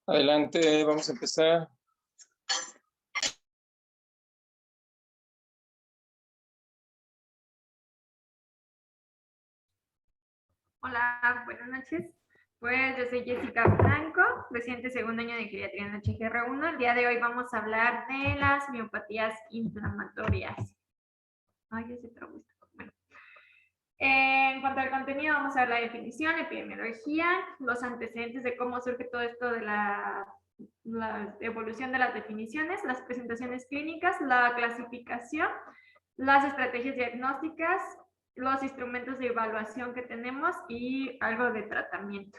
Adelante, vamos a empezar. Hola, buenas noches. Pues yo soy Jessica Blanco, residente segundo año de geriatría en HGR1. El día de hoy vamos a hablar de las miopatías inflamatorias. Ay, ya se trabó esto. Bueno. En cuanto al contenido, vamos a ver la definición, epidemiología, los antecedentes de cómo surge todo esto de la evolución de las definiciones, las presentaciones clínicas, la clasificación, las estrategias diagnósticas, los instrumentos de evaluación que tenemos y algo de tratamiento.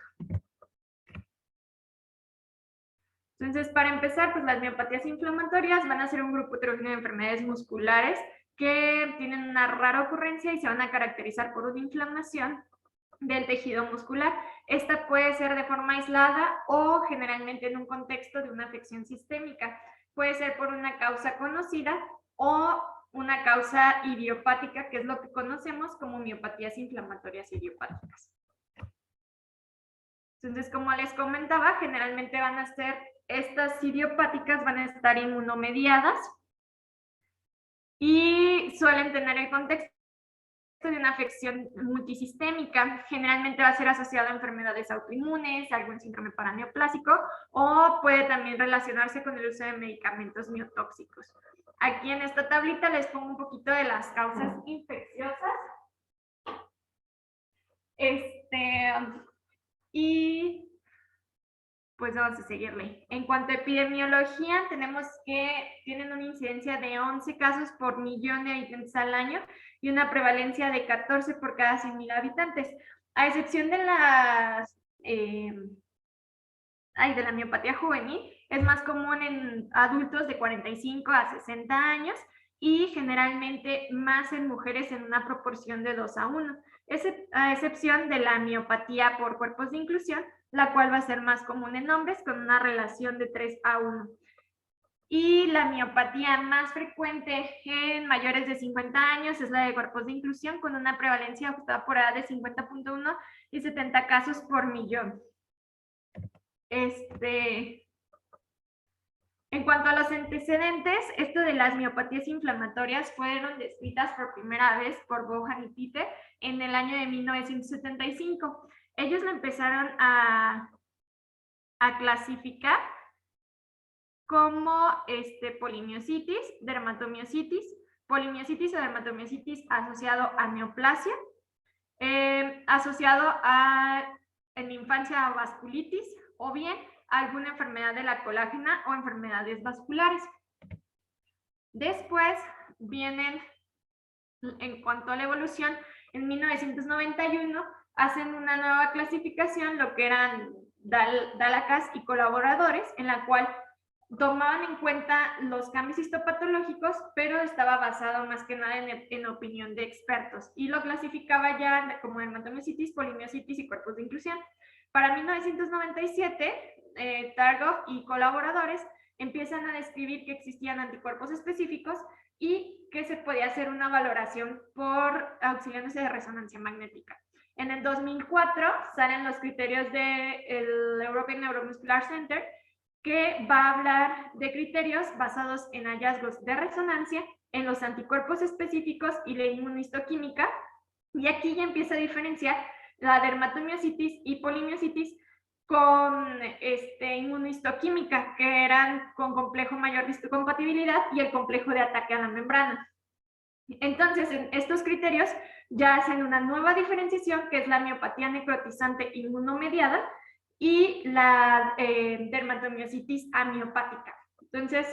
Entonces, para empezar, pues las miopatías inflamatorias van a ser un grupo heterogéneo de enfermedades musculares que tienen una rara ocurrencia y se van a caracterizar por una inflamación del tejido muscular. Esta puede ser de forma aislada o generalmente en un contexto de una afección sistémica. Puede ser por una causa conocida o una causa idiopática, que es lo que conocemos como miopatías inflamatorias idiopáticas. Entonces, como les comentaba, generalmente van a ser, estas idiopáticas van a estar inmunomediadas y suelen tener el contexto de una afección multisistémica. Generalmente va a ser asociada a enfermedades autoinmunes, algún síndrome paraneoplásico, o puede también relacionarse con el uso de medicamentos miotóxicos. Aquí en esta tablita les pongo un poquito de las causas infecciosas. Y pues vamos a seguirle. En cuanto a epidemiología, tenemos que tienen una incidencia de 11 casos por millón de habitantes al año y una prevalencia de 14 por cada 100.000 habitantes. A excepción de de la miopatía juvenil, es más común en adultos de 45 a 60 años y generalmente más en mujeres en una proporción de 2:1, a excepción de la miopatía por cuerpos de inclusión, la cual va a ser más común en hombres con una relación de 3:1. Y la miopatía más frecuente en mayores de 50 años es la de cuerpos de inclusión, con una prevalencia ajustada por edad de 50.1 y 70 casos por millón. En cuanto a los antecedentes, esto de las miopatías inflamatorias fueron descritas por primera vez por Bohan y Pipe en el año de 1975. Ellos lo empezaron a clasificar como polimiositis, dermatomiositis, polimiositis o dermatomiositis asociado a neoplasia, asociado en infancia a vasculitis o bien alguna enfermedad de la colágena o enfermedades vasculares. Después vienen, en cuanto a la evolución, en 1991 hacen una nueva clasificación, lo que eran Dallacas y colaboradores, en la cual tomaban en cuenta los cambios histopatológicos, pero estaba basado más que nada en opinión de expertos y lo clasificaba ya como dermatomiositis, polimiositis y cuerpos de inclusión. Para 1997, Targov y colaboradores empiezan a describir que existían anticuerpos específicos y que se podía hacer una valoración por auxiliándose de resonancia magnética. En el 2004 salen los criterios del European Neuromuscular Center, que va a hablar de criterios basados en hallazgos de resonancia, en los anticuerpos específicos y la inmunistoquímica, y aquí ya empieza a diferenciar la dermatomiositis y polimiositis con inmunistoquímica, que eran con complejo mayor histocompatibilidad y el complejo de ataque a la membrana. Entonces, en estos criterios ya hacen una nueva diferenciación, que es la miopatía necrotizante inmunomediada y la dermatomiositis amiopática. Entonces,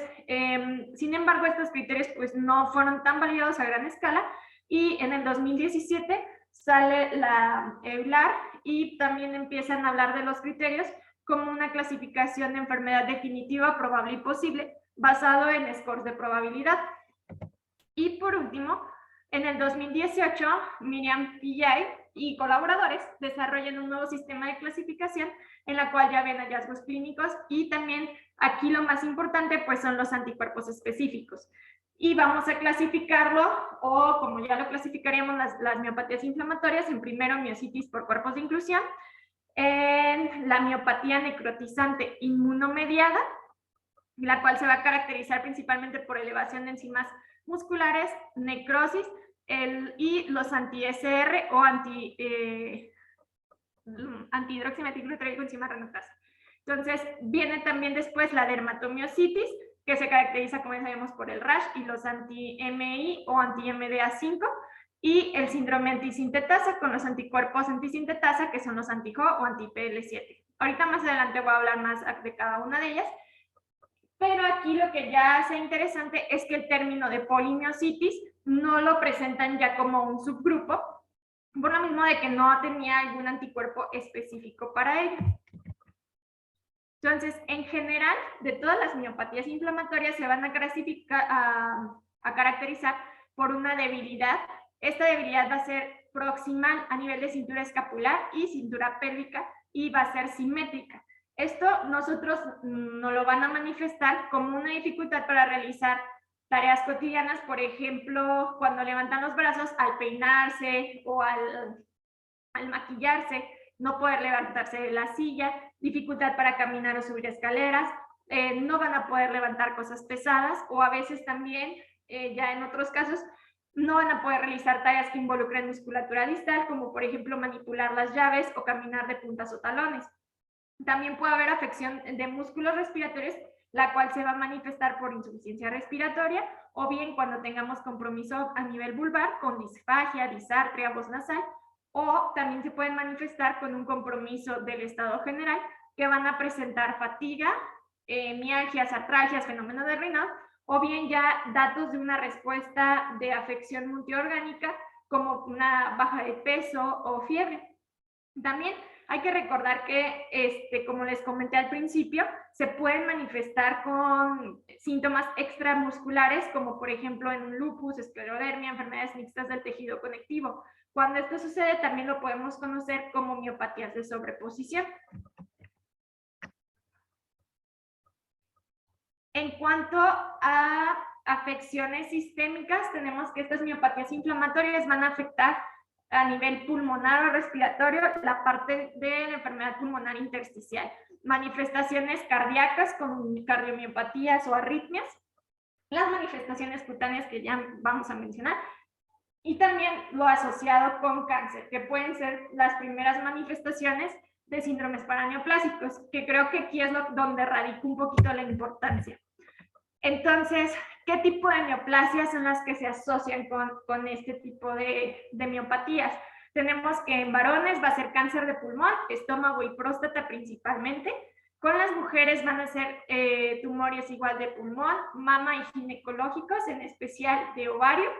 sin embargo, estos criterios pues no fueron tan validados a gran escala y en el 2017 sale la EULAR y también empiezan a hablar de los criterios como una clasificación de enfermedad definitiva, probable y posible, basado en scores de probabilidad. Y por último, en el 2018, Miriam Pillay y colaboradores desarrollan un nuevo sistema de clasificación en la cual ya ven hallazgos clínicos y también aquí lo más importante pues son los anticuerpos específicos. Y vamos a clasificarlo, o como ya lo clasificaríamos las miopatías inflamatorias, en primero miositis por cuerpos de inclusión, en la miopatía necrotizante inmunomediada, la cual se va a caracterizar principalmente por elevación de enzimas musculares, necrosis y los anti-SR o antihidroximetilglutaril enzima-renotasa. Entonces, viene también después la dermatomiositis, que se caracteriza, como ya sabemos, por el rash y los anti-MI o anti-MDA5, y el síndrome antisintetasa con los anticuerpos antisintetasa, que son los anti-HO o anti-PL7. Ahorita más adelante voy a hablar más de cada una de ellas, pero aquí lo que ya hace interesante es que el término de polimiositis no lo presentan ya como un subgrupo, por lo mismo de que no tenía algún anticuerpo específico para ello. Entonces, en general, de todas las miopatías inflamatorias se van a caracterizar por una debilidad. Esta debilidad va a ser proximal a nivel de cintura escapular y cintura pélvica y va a ser simétrica. Esto nosotros nos lo van a manifestar como una dificultad para realizar tareas cotidianas, por ejemplo, cuando levantan los brazos al peinarse o al maquillarse, no poder levantarse de la silla, dificultad para caminar o subir escaleras, no van a poder levantar cosas pesadas o a veces también, ya en otros casos, no van a poder realizar tareas que involucren musculatura distal, como por ejemplo manipular las llaves o caminar de puntas o talones. También puede haber afección de músculos respiratorios, la cual se va a manifestar por insuficiencia respiratoria o bien cuando tengamos compromiso a nivel vulvar con disfagia, disartria, voz nasal, o también se pueden manifestar con un compromiso del estado general que van a presentar fatiga, mialgias, artralgias, fenómeno de Raynaud, o bien ya datos de una respuesta de afección multiorgánica como una baja de peso o fiebre. También hay que recordar que, como les comenté al principio, se pueden manifestar con síntomas extramusculares, como por ejemplo en un lupus, esclerodermia, enfermedades mixtas del tejido conectivo. Cuando esto sucede, también lo podemos conocer como miopatías de sobreposición. En cuanto a afecciones sistémicas, tenemos que estas miopatías inflamatorias van a afectar a nivel pulmonar o respiratorio la parte de la enfermedad pulmonar intersticial, manifestaciones cardíacas con cardiomiopatías o arritmias, las manifestaciones cutáneas que ya vamos a mencionar, y también lo asociado con cáncer, que pueden ser las primeras manifestaciones de síndromes paraneoplásicos, que creo que aquí es donde radica un poquito la importancia. Entonces, ¿qué tipo de neoplasias son las que se asocian con este tipo de miopatías? Tenemos que en varones va a ser cáncer de pulmón, estómago y próstata principalmente. Con las mujeres van a ser tumores igual de pulmón, mama y ginecológicos, en especial de ovario.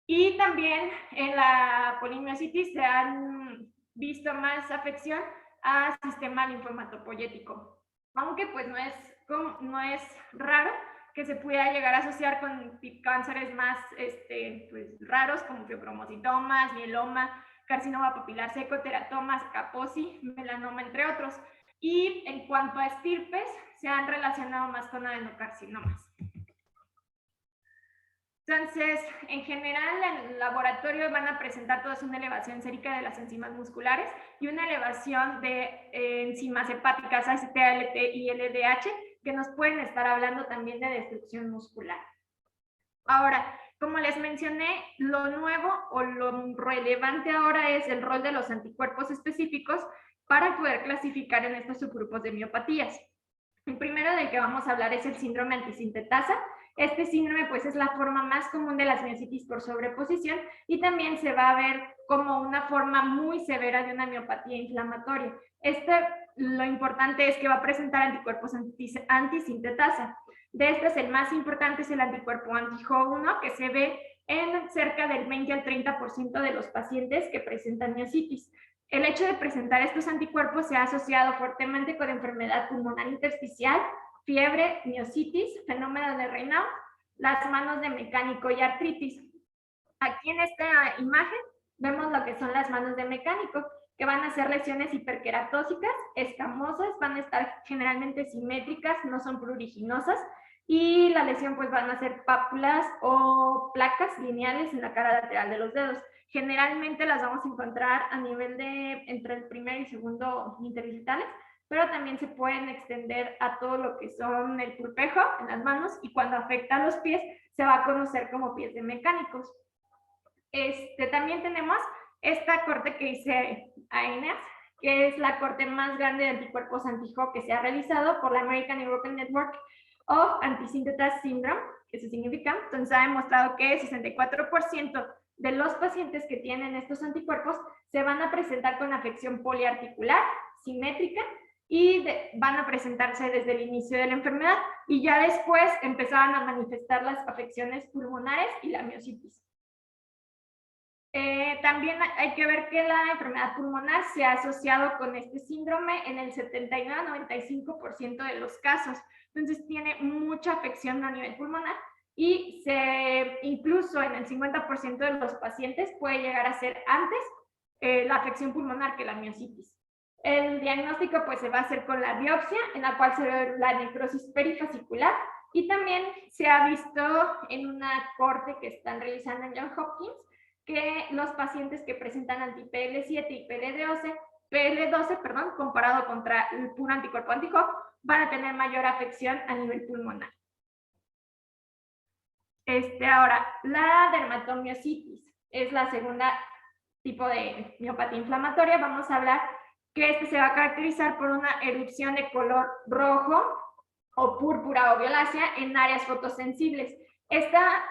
Y también en la polimiositis se han visto más afección al sistema linfomatopoyético, aunque pues no es raro que se pudiera llegar a asociar con cánceres más pues, raros como fibromasitomas, mieloma, carcinoma papilar seco, teratomas, Kaposi, melanoma, entre otros. Y en cuanto a estirpes, se han relacionado más con adenocarcinomas. Entonces, en general, en el laboratorio van a presentar todas una elevación sérica de las enzimas musculares y una elevación de enzimas hepáticas ACT, ALT y LDH, que nos pueden estar hablando también de destrucción muscular. Ahora, como les mencioné, lo nuevo o lo relevante ahora es el rol de los anticuerpos específicos para poder clasificar en estos subgrupos de miopatías. El primero del que vamos a hablar es el síndrome antisintetasa. Este síndrome pues es la forma más común de las miositis por sobreposición y también se va a ver como una forma muy severa de una miopatía inflamatoria. Lo importante es que va a presentar anticuerpos antisintetasa. De estos, el más importante es el anticuerpo anti-HO1, que se ve en cerca del 20 al 30% de los pacientes que presentan miositis. El hecho de presentar estos anticuerpos se ha asociado fuertemente con enfermedad pulmonar intersticial, fiebre, miositis, fenómeno de Raynaud, las manos de mecánico y artritis. Aquí en esta imagen vemos lo que son las manos de mecánico, que van a ser lesiones hiperqueratósicas, escamosas, van a estar generalmente simétricas, no son pruriginosas, y la lesión pues van a ser pápulas o placas lineales en la cara lateral de los dedos. Generalmente las vamos a encontrar a nivel de entre el primer y segundo interdigitales, pero también se pueden extender a todo lo que son el pulpejo en las manos, y cuando afecta a los pies se va a conocer como pies de mecánicos. También tenemos esta corte que dice AENES, que es la corte más grande de anticuerpos anti-HO que se ha realizado por la American European Network of Anti-Synthetase Syndrome, que eso significa. Entonces ha demostrado que el 64% de los pacientes que tienen estos anticuerpos se van a presentar con afección poliarticular, simétrica, y van a presentarse desde el inicio de la enfermedad, y ya después empezaban a manifestar las afecciones pulmonares y la miositis. También hay que ver que la enfermedad pulmonar se ha asociado con este síndrome en el 79-95% de los casos. Entonces tiene mucha afección a nivel pulmonar, y incluso en el 50% de los pacientes puede llegar a ser antes la afección pulmonar que la miositis. El diagnóstico pues se va a hacer con la biopsia, en la cual se ve la necrosis perifascicular, y también se ha visto en una corte que están realizando en Johns Hopkins que los pacientes que presentan anti-PL7 y PL12, comparado contra el puro anticuerpo anti-HO, van a tener mayor afección a nivel pulmonar. Ahora, la dermatomiositis es la segunda tipo de miopatía inflamatoria. Vamos a hablar que se va a caracterizar por una erupción de color rojo o púrpura o violácea en áreas fotosensibles. Esta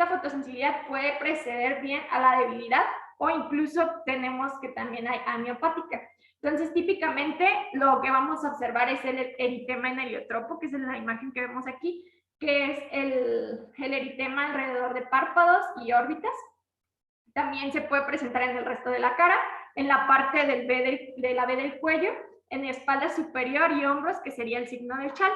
fotosensibilidad puede preceder bien a la debilidad, o incluso tenemos que también hay amiopática. Entonces, típicamente lo que vamos a observar es el eritema en heliotropo, que es la imagen que vemos aquí, que es el eritema alrededor de párpados y órbitas. También se puede presentar en el resto de la cara, en la parte de la B del cuello, en la espalda superior y hombros, que sería el signo del chal.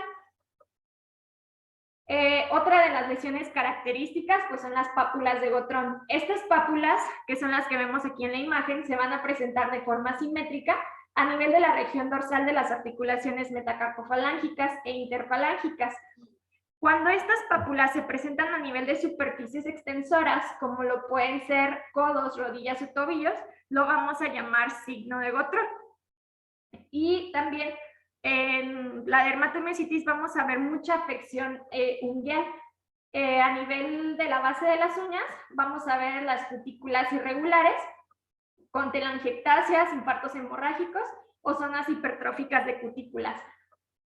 Otra de las lesiones características pues son las pápulas de Gotrón. Estas pápulas, que son las que vemos aquí en la imagen, se van a presentar de forma simétrica a nivel de la región dorsal de las articulaciones metacarpofalángicas e interfalángicas. Cuando estas pápulas se presentan a nivel de superficies extensoras, como lo pueden ser codos, rodillas o tobillos, lo vamos a llamar signo de Gotrón. Y también en la dermatomiositis vamos a ver mucha afección unguial. A nivel de la base de las uñas vamos a ver las cutículas irregulares con telangiectasias, infartos hemorrágicos o zonas hipertróficas de cutículas.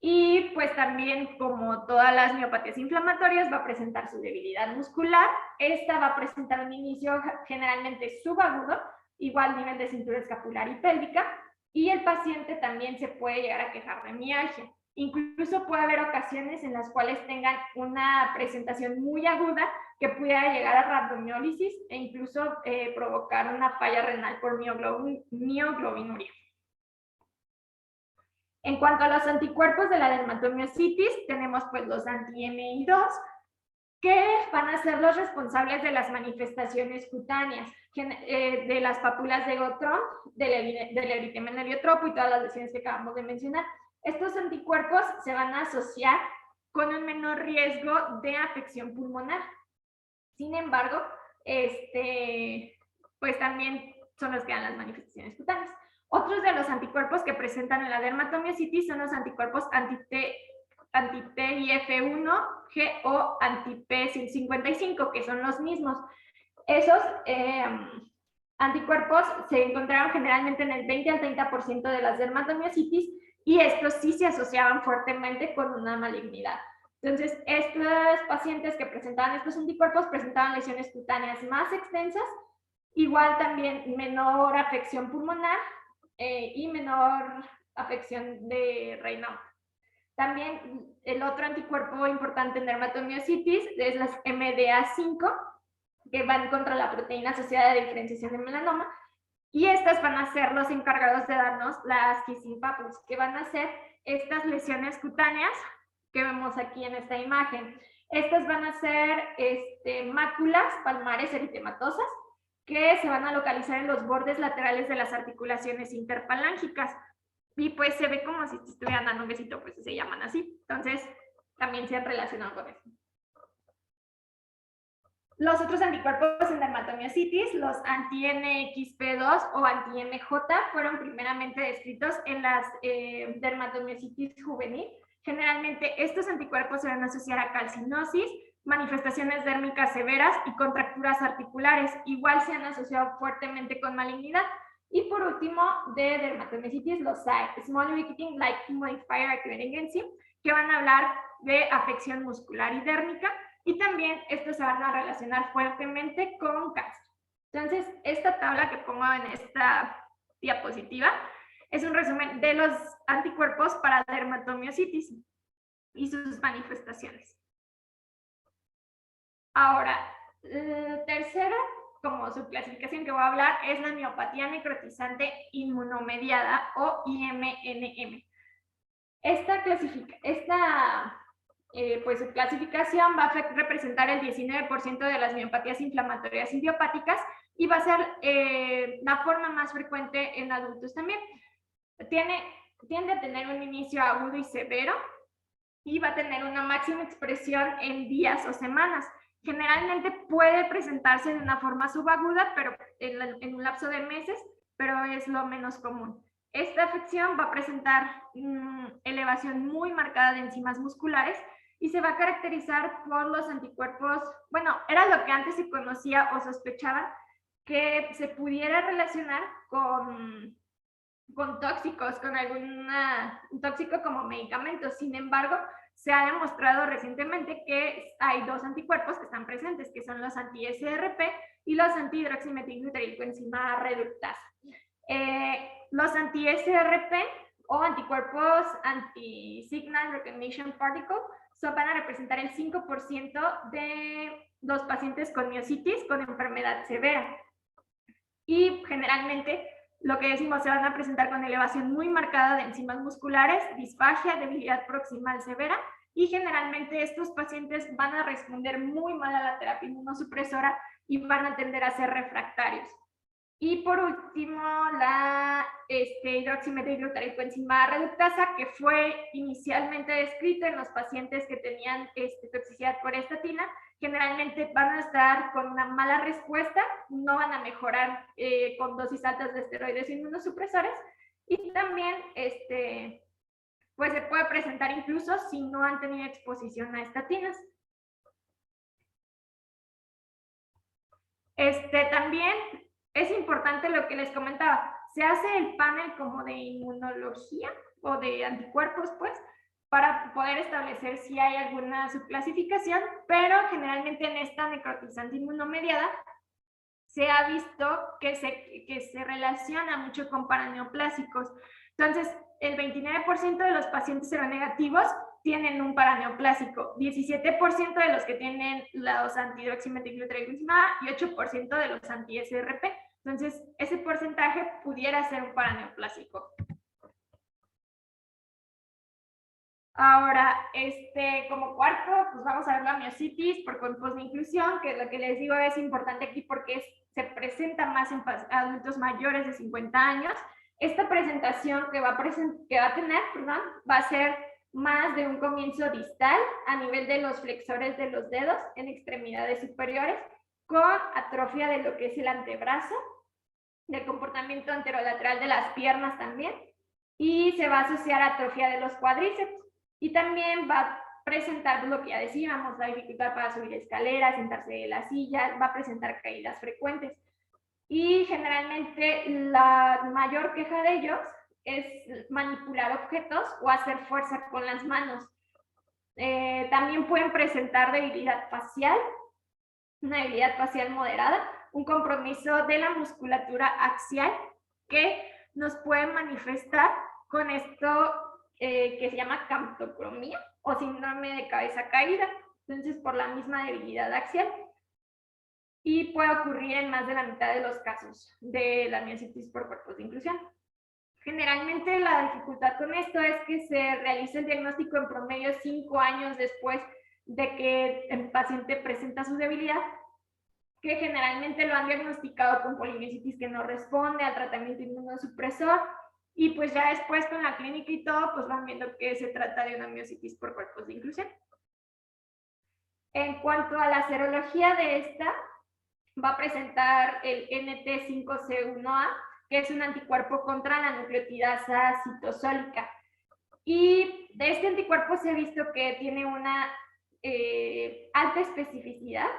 Y pues también, como todas las miopatías inflamatorias, va a presentar su debilidad muscular. Esta va a presentar un inicio generalmente subagudo, igual nivel de cintura escapular y pélvica, y el paciente también se puede llegar a quejar de mialgia. Incluso puede haber ocasiones en las cuales tengan una presentación muy aguda que pudiera llegar a rhabdomiólisis e incluso provocar una falla renal por mioglobinuria. En cuanto a los anticuerpos de la dermatomiositis, tenemos pues los anti-MI2, que van a ser los responsables de las manifestaciones cutáneas, de las pápulas de Gotrón, del eritema en heliotropo y todas las lesiones que acabamos de mencionar. Estos anticuerpos se van a asociar con un menor riesgo de afección pulmonar. Sin embargo, pues también son los que dan las manifestaciones cutáneas. Otros de los anticuerpos que presentan en la dermatomiositis son los anticuerpos anti-TIF1G o anti-P55, que son los mismos. Esos anticuerpos se encontraron generalmente en el 20 al 30% de las dermatomiositis, y estos sí se asociaban fuertemente con una malignidad. Entonces, estos pacientes que presentaban estos anticuerpos presentaban lesiones cutáneas más extensas, igual también menor afección pulmonar y menor afección de Raynaud. También el otro anticuerpo importante en dermatomiositis es las MDA5, que van contra la proteína asociada de diferenciación de melanoma, y estas van a ser los encargados de darnos las kissing papules, que van a ser estas lesiones cutáneas que vemos aquí en esta imagen. Estas van a ser máculas palmares eritematosas que se van a localizar en los bordes laterales de las articulaciones interfalángicas, y pues se ve como si estuvieran dando un besito, pues se llaman así. Entonces también se han relacionado con eso. Los otros anticuerpos en dermatomiositis, los anti-NXP2 o anti-MJ, fueron primeramente descritos en las dermatomiositis juvenil. Generalmente estos anticuerpos se van a asociar a calcinosis, manifestaciones dérmicas severas y contracturas articulares. Igual se han asociado fuertemente con malignidad. Y por último, de dermatomiositis, los Small Molecule Like Modifier Activating Enzyme, que van a hablar de afección muscular y dérmica, y también estos se van a relacionar fuertemente con cáncer. Entonces, esta tabla que pongo en esta diapositiva es un resumen de los anticuerpos para dermatomiositis y sus manifestaciones. Ahora, tercera, como subclasificación que voy a hablar, es la miopatía necrotizante inmunomediada o IMNM. Esta pues su clasificación va a representar el 19% de las miopatías inflamatorias idiopáticas y va a ser la forma más frecuente en adultos también. Tiende a tener un inicio agudo y severo y va a tener una máxima expresión en días o semanas. Generalmente puede presentarse de una forma subaguda, pero en un lapso de meses, pero es lo menos común. Esta afección va a presentar elevación muy marcada de enzimas musculares y se va a caracterizar por los anticuerpos, bueno, era lo que antes se conocía o sospechaban que se pudiera relacionar con tóxicos, con algún tóxico como medicamentos. Sin embargo, se ha demostrado recientemente que hay dos anticuerpos que están presentes, que son los anti-SRP y los anti-hidroximetilglutaricoenzima reductasa. Los anti-SRP o anticuerpos anti-signal recognition particle van a representar el 5% de los pacientes con miositis con enfermedad severa. Y generalmente lo que decimos, se van a presentar con elevación muy marcada de enzimas musculares, disfagia, debilidad proximal severa, y generalmente estos pacientes van a responder muy mal a la terapia inmunosupresora y van a tender a ser refractarios. Y por último, la hidroximetilglutaricoenzima reductasa, que fue inicialmente descrita en los pacientes que tenían toxicidad por estatina. Generalmente van a estar con una mala respuesta, no van a mejorar con dosis altas de esteroides inmunosupresores, y también pues se puede presentar incluso si no han tenido exposición a estatinas. También es importante lo que les comentaba, se hace el panel como de inmunología o de anticuerpos, pues, para poder establecer si hay alguna subclasificación, pero generalmente en esta necrotizante inmunomediada se ha visto que se relaciona mucho con paraneoplásicos. Entonces, el 29% de los pacientes seronegativos tienen un paraneoplásico, 17% de los que tienen los antihidroximetilglutaricoenzima y 8% de los anti-SRP. Entonces, ese porcentaje pudiera ser un paraneoplásico. Ahora, como cuarto, pues vamos a ver la miositis por posminclusión, que lo que les digo es importante aquí porque se presenta más en adultos mayores de 50 años. Esta presentación que va a tener, va a ser más de un comienzo distal a nivel de los flexores de los dedos en extremidades superiores, con atrofia de lo que es el antebrazo, del comportamiento anterolateral de las piernas también, y se va a asociar a atrofia de los cuádriceps. Y también va a presentar lo que ya decíamos, la dificultad para subir escaleras, sentarse de la silla, va a presentar caídas frecuentes. Y generalmente la mayor queja de ellos es manipular objetos o hacer fuerza con las manos. También pueden presentar debilidad facial, una debilidad facial moderada, un compromiso de la musculatura axial que nos puede manifestar con esto que se llama camptocromía o síndrome de cabeza caída, entonces por la misma debilidad axial, y puede ocurrir en más de la mitad de los casos de la miositis por cuerpos de inclusión. Generalmente la dificultad con esto es que se realiza el diagnóstico en promedio 5 años después de que el paciente presenta su debilidad, que generalmente lo han diagnosticado con polimiositis que no responde al tratamiento inmunosupresor, y pues ya después con la clínica y todo, pues van viendo que se trata de una miositis por cuerpos de inclusión. En cuanto a la serología de esta, va a presentar el NT5C1A, que es un anticuerpo contra la nucleotidasa citosólica. Y de este anticuerpo se ha visto que tiene una alta especificidad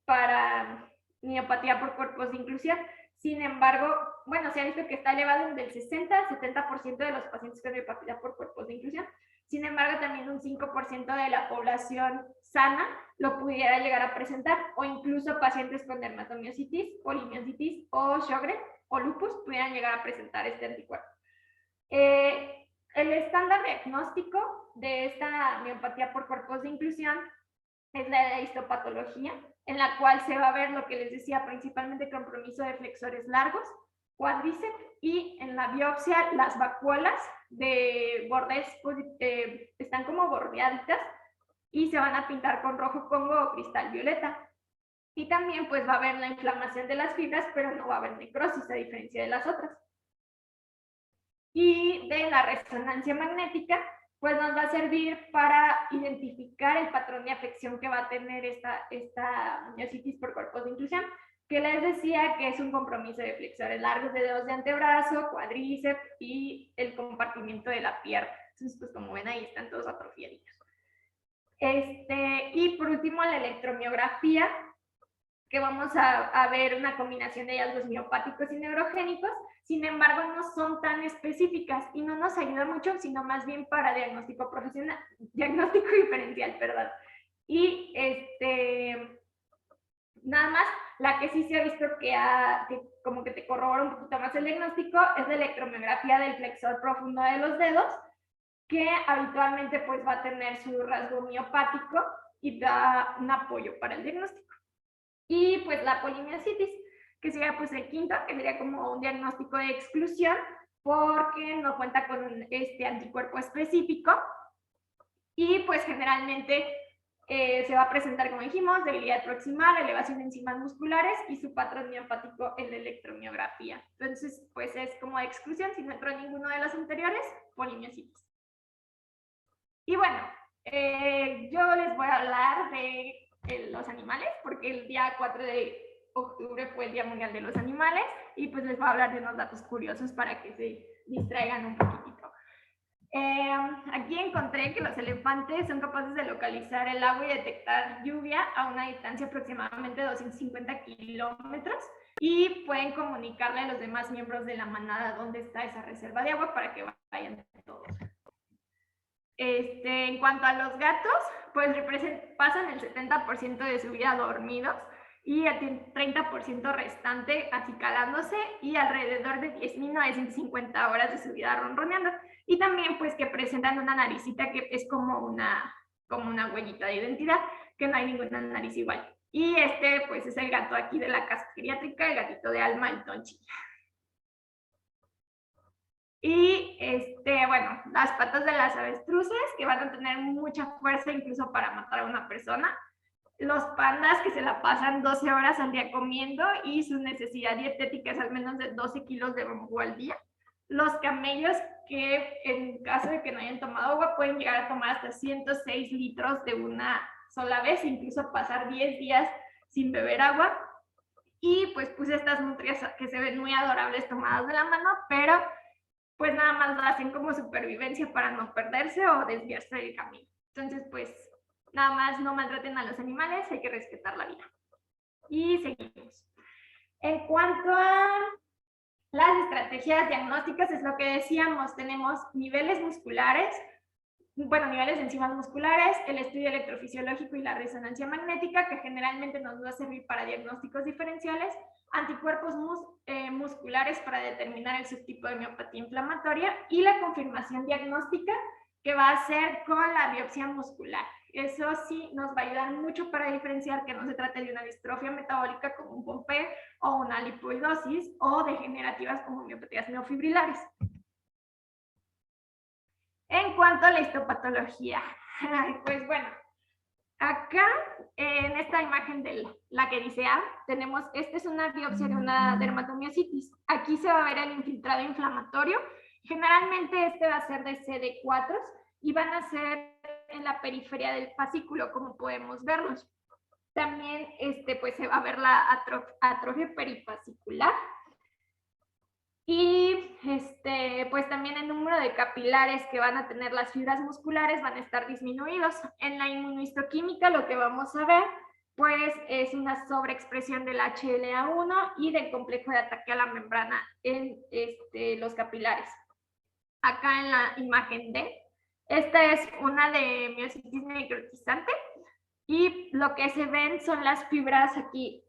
para miopatía por cuerpos de inclusión. Sin embargo, bueno, se ha visto que está elevado en del 60 al 70% de los pacientes con miopatía por cuerpos de inclusión. Sin embargo, también un 5% de la población sana lo pudiera llegar a presentar, o incluso pacientes con dermatomiositis, polimiositis o Sjögren o lupus pudieran llegar a presentar este anticuerpo. El estándar diagnóstico de esta miopatía por cuerpos de inclusión es la histopatología, en la cual se va a ver lo que les decía, principalmente compromiso de flexores largos, cuádriceps, y en la biopsia las vacuolas de bordes están como bordeaditas y se van a pintar con rojo congo o cristal violeta. Y también pues va a haber la inflamación de las fibras, pero no va a haber necrosis a diferencia de las otras. Y de la resonancia magnética, pues nos va a servir para identificar el patrón de afección que va a tener esta miositis por cuerpos de inclusión, que les decía que es un compromiso de flexores largos de dedos de antebrazo, cuádriceps y el compartimiento de la pierna. Entonces, pues como ven ahí están todos atrofiaditos. Y por último, la electromiografía, que vamos a ver una combinación de hallazgos miopáticos y neurogénicos. Sin embargo, no son tan específicas y no nos ayuda mucho, sino más bien para diagnóstico profesional, diagnóstico diferencial, perdón. Y nada más, la que sí se ha visto que como que te corrobora un poquito más el diagnóstico es la electromiografía del flexor profundo de los dedos, que habitualmente pues va a tener su rasgo miopático y da un apoyo para el diagnóstico. Y pues la polimiositis, que sería pues el quinto, que sería como un diagnóstico de exclusión porque no cuenta con este anticuerpo específico, y pues generalmente se va a presentar, como dijimos, debilidad proximal, elevación de enzimas musculares y su patrón miopático en la electromiografía. Entonces pues es como de exclusión, si no entró en ninguno de los anteriores, polimiositis. Y bueno, yo les voy a hablar de los animales, porque el día 4 de octubre fue el Día Mundial de los Animales, y pues les voy a hablar de unos datos curiosos para que se distraigan un poquitito. Aquí encontré que los elefantes son capaces de localizar el agua y detectar lluvia a una distancia aproximadamente de 250 kilómetros, y pueden comunicarle a los demás miembros de la manada dónde está esa reserva de agua para que vayan todos. En cuanto a los gatos, pues pasan el 70% de su vida dormidos y el 30% restante acicalándose, y alrededor de 10.950 horas de su vida ronroneando. Y también pues que presentan una naricita que es como una huellita de identidad, que no hay ninguna nariz igual. Y pues es el gato aquí de la casa geriátrica, el gatito de Alma y Tonchi. Y bueno, las patas de las avestruces, que van a tener mucha fuerza incluso para matar a una persona. Los pandas, que se la pasan 12 horas al día comiendo y su necesidad dietética es al menos de 12 kilos de bambú al día. Los camellos, que en caso de que no hayan tomado agua pueden llegar a tomar hasta 106 litros de una sola vez, incluso pasar 10 días sin beber agua. Y pues puse estas nutrias que se ven muy adorables tomadas de la mano, pero pues nada más lo hacen como supervivencia para no perderse o desviarse del camino. Entonces, pues nada más no maltraten a los animales, hay que respetar la vida. Y seguimos. En cuanto a las estrategias diagnósticas, es lo que decíamos, tenemos niveles musculares, niveles de enzimas musculares, el estudio electrofisiológico y la resonancia magnética, que generalmente nos va a servir para diagnósticos diferenciales, anticuerpos musculares para determinar el subtipo de miopatía inflamatoria, y la confirmación diagnóstica, que va a ser con la biopsia muscular. Eso sí nos va a ayudar mucho para diferenciar que no se trate de una distrofia metabólica como un Pompe o una lipoidosis, o degenerativas como miopatías neofibrilares. En cuanto a la histopatología, pues bueno, acá en esta imagen de la que dice A, tenemos, esta es una biopsia de una dermatomiositis. Aquí se va a ver el infiltrado inflamatorio. Generalmente va a ser de CD4 y van a ser en la periferia del fascículo, como podemos verlos. También pues se va a ver la atrofia perifascicular. Y pues también el número de capilares que van a tener las fibras musculares van a estar disminuidos. En la inmunohistoquímica lo que vamos a ver pues es una sobreexpresión del HLA1 y del complejo de ataque a la membrana en los capilares. Acá en la imagen D, esta es una de miositis necrotizante y lo que se ven son las fibras aquí,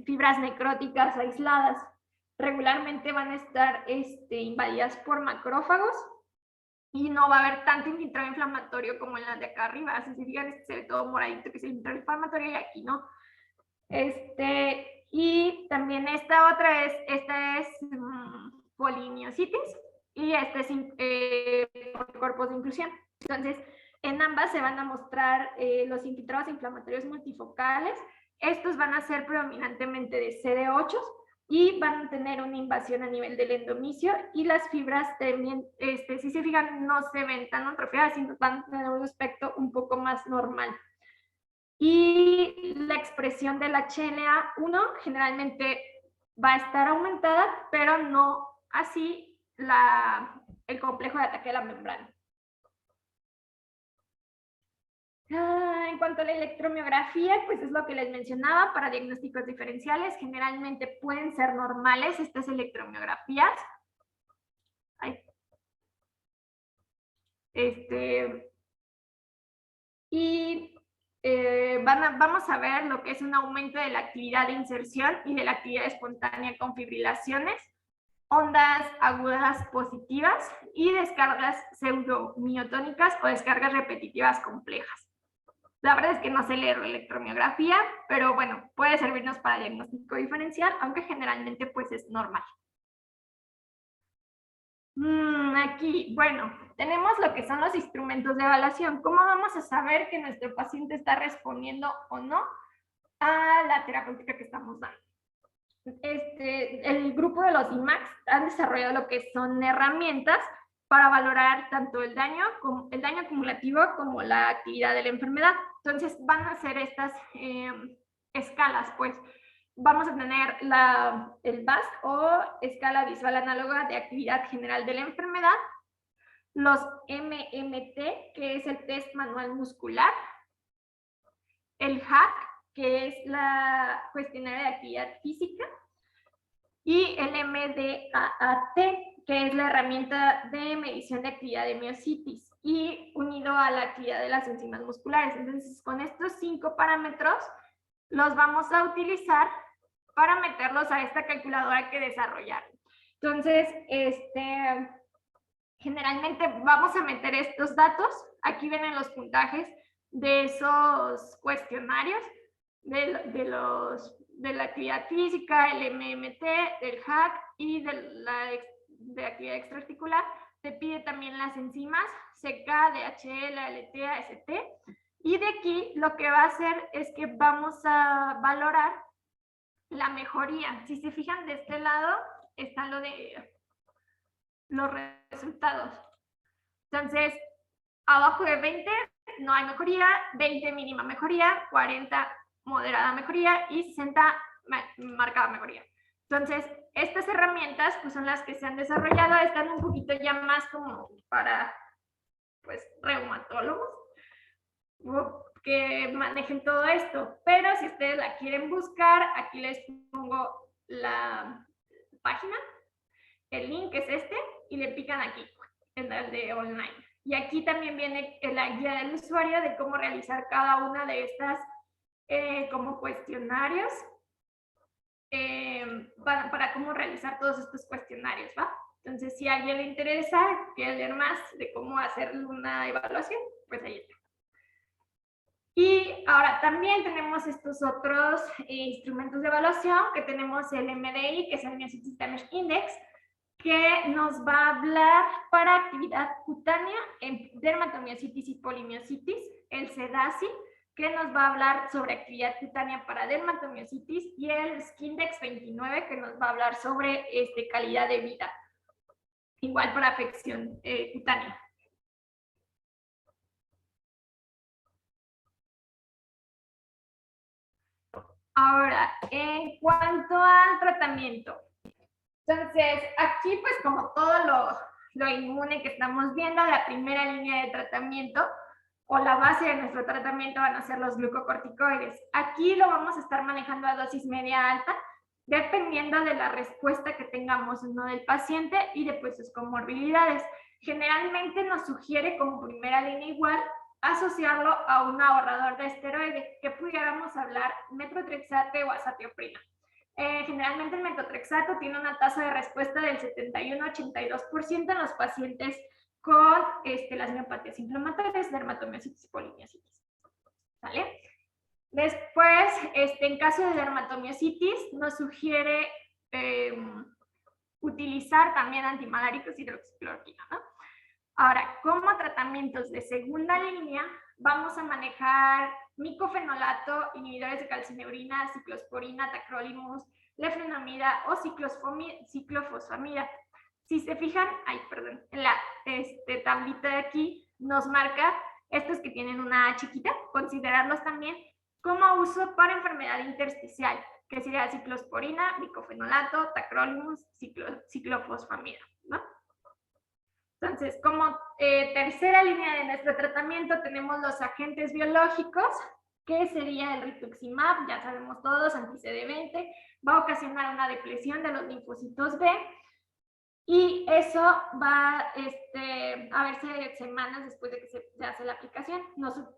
fibras necróticas aisladas. Regularmente van a estar invadidas por macrófagos y no va a haber tanto infiltrado inflamatorio como en las de acá arriba. Así se fijan, se ve todo moradito, que es el infiltrado inflamatorio, y aquí no. Y también esta es polimiositis y este es corpus de inclusión. Entonces, en ambas se van a mostrar los infiltrados inflamatorios multifocales. Estos van a ser predominantemente de CD8 y van a tener una invasión a nivel del endomicio, y las fibras también, si se fijan, no se ven tan atrofiadas, sino van a tener un aspecto un poco más normal. Y la expresión del HLA1 generalmente va a estar aumentada, pero no así el complejo de ataque a la membrana. En cuanto a la electromiografía, pues es lo que les mencionaba, para diagnósticos diferenciales generalmente pueden ser normales estas electromiografías. Vamos a ver lo que es un aumento de la actividad de inserción y de la actividad espontánea con fibrilaciones, ondas agudas positivas y descargas pseudomiotónicas o descargas repetitivas complejas. La verdad es que no sé leer electromiografía, pero bueno, puede servirnos para diagnóstico diferencial, aunque generalmente pues es normal. Aquí, bueno, tenemos lo que son los instrumentos de evaluación. ¿Cómo vamos a saber que nuestro paciente está respondiendo o no a la terapéutica que estamos dando? El grupo de los IMAX han desarrollado lo que son herramientas para valorar tanto el daño acumulativo como la actividad de la enfermedad. Entonces van a ser estas escalas, pues. Vamos a tener el VASC o escala visual análoga de actividad general de la enfermedad, los MMT, que es el test manual muscular, el HAC, que es la cuestionario de actividad física, y el MDAAT, que es la herramienta de medición de actividad de miositis, y unido a la actividad de las enzimas musculares. Entonces, con estos 5 parámetros los vamos a utilizar para meterlos a esta calculadora que desarrollaron. Entonces, generalmente vamos a meter estos datos. Aquí vienen los puntajes de esos cuestionarios, de la actividad física, el MMT, del HAC y de actividad extraarticular. Te pide también las enzimas CK, DHL, ALT, AST. Y de aquí lo que va a hacer es que vamos a valorar la mejoría. Si se fijan, de este lado están los resultados. Entonces, abajo de 20 no hay mejoría, 20 mínima mejoría, 40 moderada mejoría y 60 marcada mejoría. Entonces, estas herramientas pues son las que se han desarrollado, están un poquito ya más como para pues reumatólogos que manejen todo esto, pero si ustedes la quieren buscar, aquí les pongo la página, el link es y le pican aquí, en el de online. Y aquí también viene la guía del usuario de cómo realizar cada una de estas como cuestionarios, para cómo realizar todos estos cuestionarios, ¿va? Entonces, si a alguien le interesa, quiere leer más de cómo hacer una evaluación, pues ahí está. Y ahora también tenemos estos otros instrumentos de evaluación, que tenemos el MDI, que es el Myositis Damage Index, que nos va a hablar para actividad cutánea en dermatomiositis y polimiositis, el CDASI, que nos va a hablar sobre actividad cutánea para dermatomiositis, y el Skindex 29, que nos va a hablar sobre calidad de vida, igual para afección cutánea. Ahora, en cuanto al tratamiento, entonces aquí pues como todo lo inmune que estamos viendo, la primera línea de tratamiento o la base de nuestro tratamiento van a ser los glucocorticoides. Aquí lo vamos a estar manejando a dosis media alta, dependiendo de la respuesta que tengamos ¿no? del paciente y de pues, sus comorbilidades. Generalmente nos sugiere como primera línea igual asociarlo a un ahorrador de esteroide, que pudiéramos hablar metotrexate o azatioprina. Generalmente el metotrexato tiene una tasa de respuesta del 71-82% en los pacientes con las miopatías inflamatorias, dermatomiositis y polimiositis. ¿Vale? Después, en caso de dermatomiositis, nos sugiere utilizar también antimaláricos y hidroxicloroquina, ¿no? Ahora, como tratamientos de segunda línea, vamos a manejar micofenolato, inhibidores de calcineurina, ciclosporina, tacrolimus, leflunomida o ciclofosfamida. Si se fijan, en la tablita de aquí nos marca estos que tienen una A chiquita, considerarlos también como uso para enfermedad intersticial, que sería ciclosporina, micofenolato, tacrolimus, ciclofosfamida, ¿no? Entonces, como tercera línea de nuestro tratamiento tenemos los agentes biológicos, que sería el rituximab, ya sabemos todos, anti-CD20, va a ocasionar una depresión de los linfocitos B, y eso va a verse semanas después de que se hace la aplicación.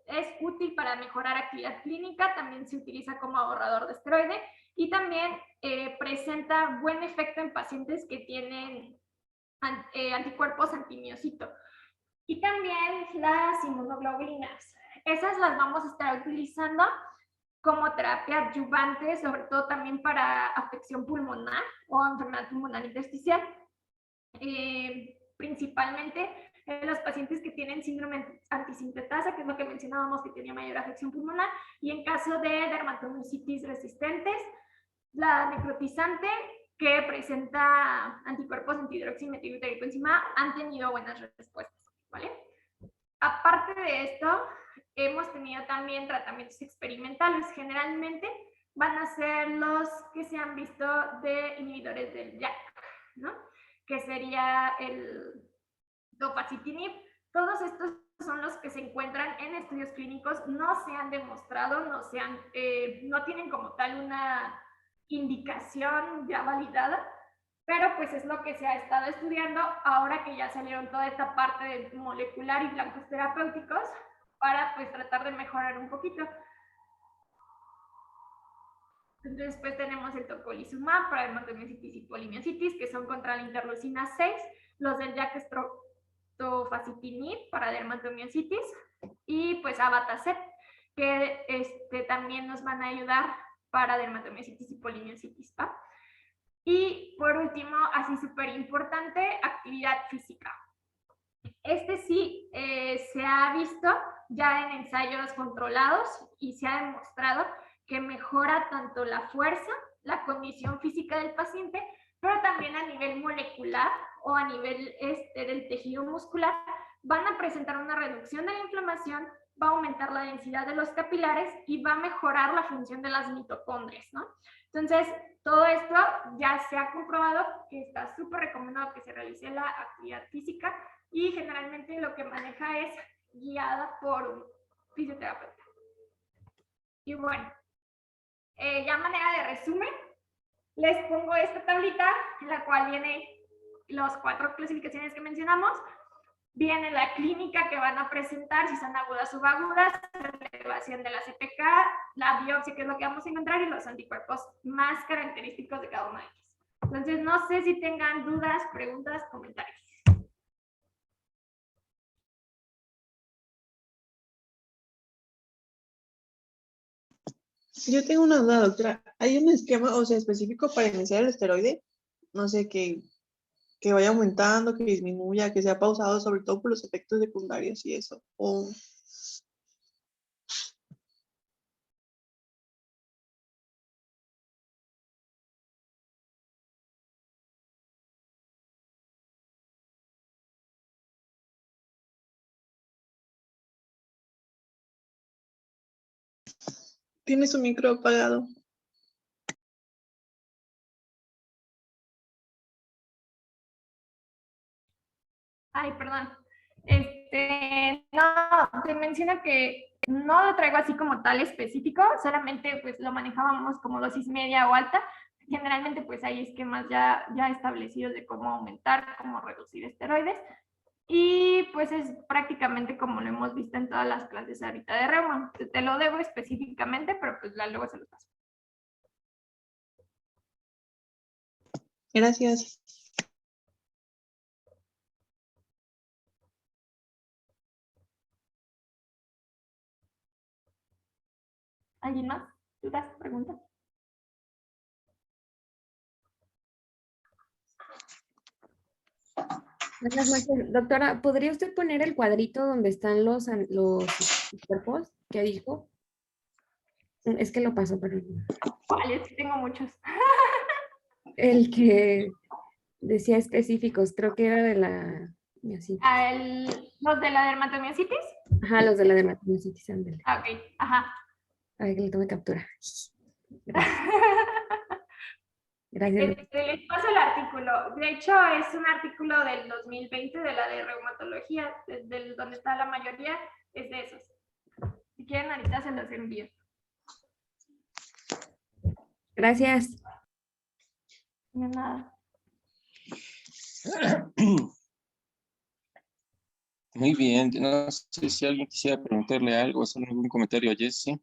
Es útil para mejorar actividad clínica, también se utiliza como ahorrador de esteroide y también presenta buen efecto en pacientes que tienen anticuerpos antimiocito. Y también las inmunoglobulinas. Esas las vamos a estar utilizando como terapia adyuvante, sobre todo también para afección pulmonar o enfermedad pulmonar intersticial. Principalmente en los pacientes que tienen síndrome antisintetasa, que es lo que mencionábamos que tenía mayor afección pulmonar, y en caso de dermatomiositis resistentes, la necrotizante que presenta anticuerpos antihidroximetilbutyrocoenzima han tenido buenas respuestas, ¿vale? Aparte de esto, hemos tenido también tratamientos experimentales. Generalmente van a ser los que se han visto de inhibidores del JAK, ¿no? Que sería el tofacitinib. Todos estos son los que se encuentran en estudios clínicos, no se han demostrado, no tienen como tal una indicación ya validada, pero pues es lo que se ha estado estudiando ahora que ya salieron toda esta parte de molecular y blancos terapéuticos para pues tratar de mejorar un poquito. Entonces, después tenemos el tocilizumab para dermatomiositis y polimiositis, que son contra la interleucina 6, los del JAK tofacitinib para dermatomiositis y pues abatacept, que también nos van a ayudar para dermatomiositis y polimiositis, ¿va? Y por último, así súper importante, actividad física. Sí se ha visto ya en ensayos controlados y se ha demostrado que mejora tanto la fuerza, la condición física del paciente, pero también a nivel molecular o a nivel del tejido muscular, van a presentar una reducción de la inflamación, va a aumentar la densidad de los capilares y va a mejorar la función de las mitocondrias, ¿no? Entonces, todo esto ya se ha comprobado que está súper recomendado que se realice la actividad física y generalmente lo que maneja es guiada por un fisioterapeuta. Y bueno, ya a manera de resumen, les pongo esta tablita en la cual viene las 4 clasificaciones que mencionamos. Viene la clínica que van a presentar, si son agudas o subagudas, la elevación de la CPK, la biopsia, que es lo que vamos a encontrar, y los anticuerpos más característicos de cada uno de ellos. Entonces, no sé si tengan dudas, preguntas, comentarios. Yo tengo una duda, doctora. ¿Hay un esquema, o sea, específico para iniciar el esteroide? No sé, que vaya aumentando, que disminuya, que sea pausado, sobre todo por los efectos secundarios y eso. O... Tiene su micro apagado. Ay, perdón. No, te menciono que no lo traigo así como tal específico, solamente pues lo manejábamos como dosis media o alta. Generalmente pues hay esquemas ya establecidos de cómo aumentar, cómo reducir esteroides. Y pues es prácticamente como lo hemos visto en todas las clases ahorita de reuma. Te lo debo específicamente, pero pues luego se los paso. Gracias. ¿Alguien más? ¿Dudas? ¿Preguntas? Buenas noches, doctora. ¿Podría usted poner el cuadrito donde están los cuerpos que dijo? Es que lo pasó, pero Vale, sí tengo muchos. el que decía específicos, creo que era de la miositis. ¿Los de la dermatomiositis? Ajá, los de la dermatomiositis, ándale. Ah, ok, ajá. A ver que le tome captura. Gracias. Gracias. Les paso el artículo. De hecho, es un artículo del 2020 de la de reumatología, donde está la mayoría, es de esos. Si quieren, ahorita se los envío. Gracias. De nada. Muy bien, no sé si alguien quisiera preguntarle algo, hacer algún comentario a Jessie.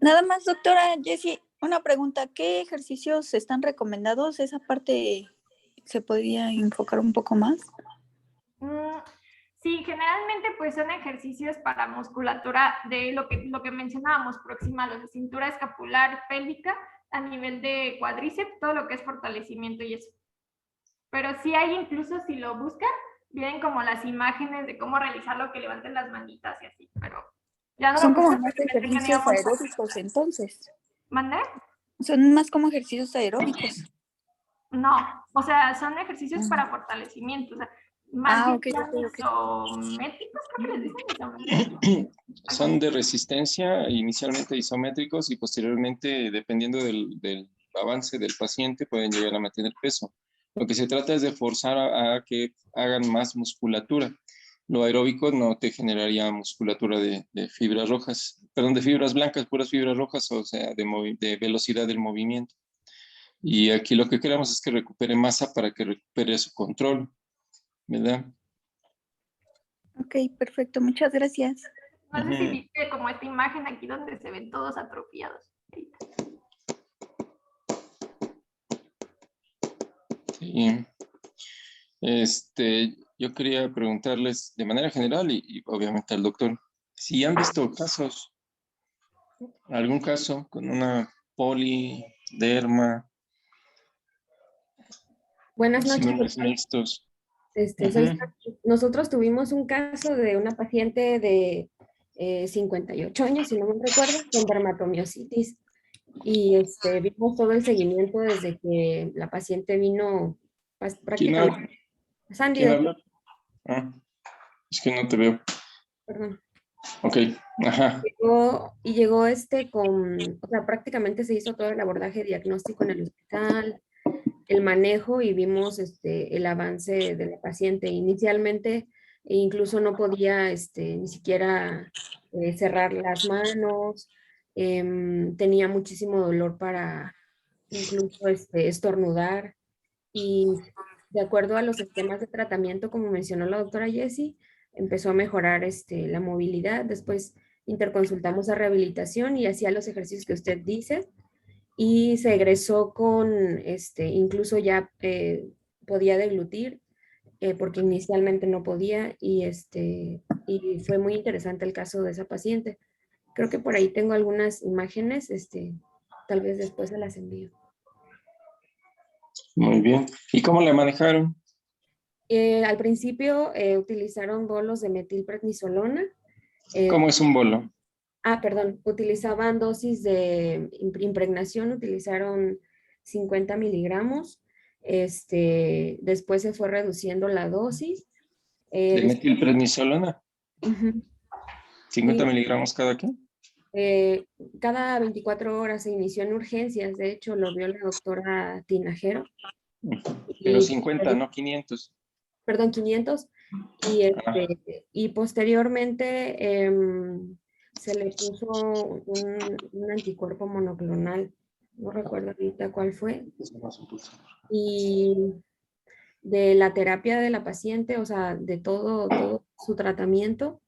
Nada más, doctora Jessie, una pregunta. ¿Qué ejercicios están recomendados? Esa parte se podría enfocar un poco más. Sí, generalmente pues son ejercicios para musculatura de lo que mencionábamos, proximales, de cintura escapular, pélvica, a nivel de cuádriceps, todo lo que es fortalecimiento y eso. Pero sí hay, incluso si lo buscan, vienen como las imágenes de cómo realizarlo, que levanten las manitas y así, pero ya no Son lo como buscan más porque pensé que no ejercicios íbamos a- aeróbicos entonces. ¿Mandé? Son más como ejercicios aeróbicos. No, o sea, son ejercicios para fortalecimiento, o sea, más bien Ok, ok. isométricos, creo que les dicen isométricos. Son de resistencia, inicialmente isométricos y posteriormente, dependiendo del avance del paciente, pueden llegar a mantener peso. Lo que se trata es de forzar a que hagan más musculatura. Lo aeróbico no te generaría musculatura de fibras rojas, perdón, de fibras blancas, puras fibras rojas, o sea, de velocidad del movimiento. Y aquí lo que queremos es que recupere masa para que recupere su control, ¿verdad? Ok, perfecto. Muchas gracias. No sé si Ujú. viste como esta imagen aquí donde se ven todos atrofiados. Sí. Yo quería preguntarles de manera general y obviamente al doctor, si han visto casos, algún caso con una poliderma, Buenas noches, síndromes doctora. mixtos. Soy Ujú. Sara. Nosotros tuvimos un caso de una paciente de 58 años, si no me recuerdo, con dermatomiositis. Y vimos todo el seguimiento desde que la paciente vino ¿Quién habla? prácticamente. Sandy, ¿Quién doctor, habla? Ah, es que no te veo. perdón. Ok, ajá. Llegó o sea, prácticamente se hizo todo el abordaje diagnóstico en el hospital, el manejo y vimos el avance de la paciente. Inicialmente incluso no podía ni siquiera cerrar las manos, tenía muchísimo dolor para incluso estornudar y de acuerdo a los esquemas de tratamiento, como mencionó la doctora Jessie, empezó a mejorar la movilidad, después interconsultamos a rehabilitación y hacía los ejercicios que usted dice y se egresó con, incluso ya podía deglutir, porque inicialmente no podía y fue muy interesante el caso de esa paciente. Creo que por ahí tengo algunas imágenes, tal vez después se las envío. Muy bien. ¿Y cómo la manejaron? Al principio utilizaron bolos de metilprednisolona. ¿Cómo es un bolo? Perdón, utilizaban dosis de impregnación, utilizaron 50 miligramos. Después se fue reduciendo la dosis. ¿De Después, metilprednisolona? ujú, 50 sí, miligramos cada qué? cada 24 horas se inició en urgencias. De hecho, lo vio la doctora Tinajero. Ujú. Pero Y 50, no 500. perdón, 500, y posteriormente se le puso un anticuerpo monoclonal, no recuerdo ahorita cuál fue, y de la terapia de la paciente, o sea, de todo su tratamiento,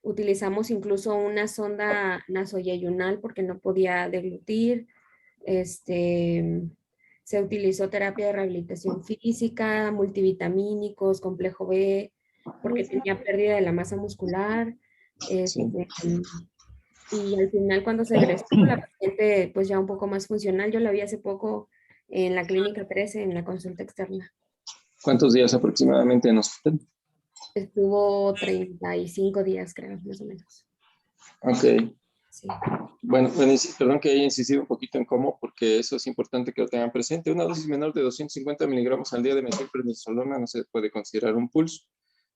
utilizamos incluso una sonda nasoyeyunal porque no podía deglutir, se utilizó terapia de rehabilitación física, multivitamínicos, complejo B, porque tenía pérdida de la masa muscular. Y al final cuando se egresó, la paciente pues ya un poco más funcional. Yo la vi hace poco en la clínica 13, en la consulta externa. ¿Cuántos días aproximadamente en hospital? Estuvo 35 días, creo, más o menos. Ok. Sí. Bueno, perdón que haya insistido un poquito en cómo, porque eso es importante que lo tengan presente. Una dosis menor de 250 miligramos al día de metilprednisolona no se puede considerar un pulso,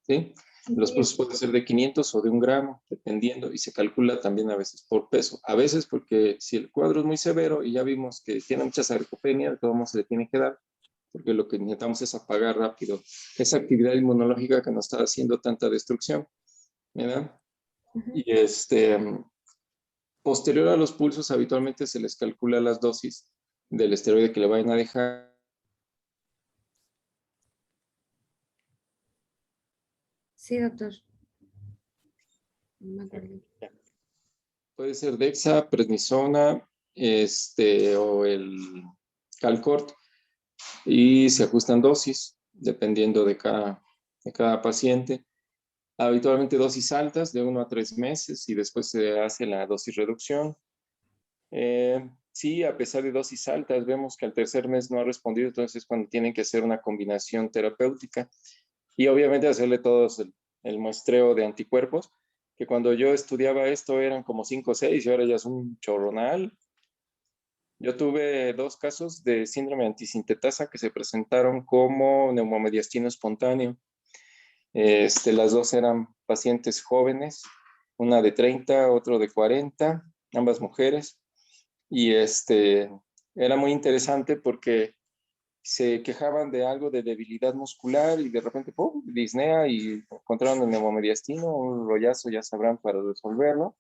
¿sí? Los pulsos pueden ser de 500 o de 1 gramo, dependiendo, y se calcula también a veces por peso. A veces porque si el cuadro es muy severo y ya vimos que tiene mucha sarcopenia, de todos modos se le tiene que dar, porque lo que necesitamos es apagar rápido esa actividad inmunológica que nos está haciendo tanta destrucción, ¿verdad? Y posterior a los pulsos, habitualmente se les calcula las dosis del esteroide que le vayan a dejar. Sí, doctor. No me acuerdo. Puede ser Dexa, prednisona, o el Calcort, y se ajustan dosis dependiendo de cada paciente. Habitualmente dosis altas de 1 a 3 meses y después se hace la dosis reducción. Sí, a pesar de dosis altas, vemos que al tercer mes no ha respondido, entonces es cuando tienen que hacer una combinación terapéutica y obviamente hacerle todos el muestreo de anticuerpos, que cuando yo estudiaba esto eran como 5 o 6 y ahora ya es un chorronal. Yo tuve 2 casos de síndrome antisintetasa que se presentaron como neumomediastino espontáneo. Las 2 eran pacientes jóvenes, una de 30, otro de 40, ambas mujeres. Y era muy interesante porque se quejaban de algo de debilidad muscular y de repente, ¡pum!, disnea y encontraron el neumomediastino, un rollazo, ya sabrán, para resolverlo.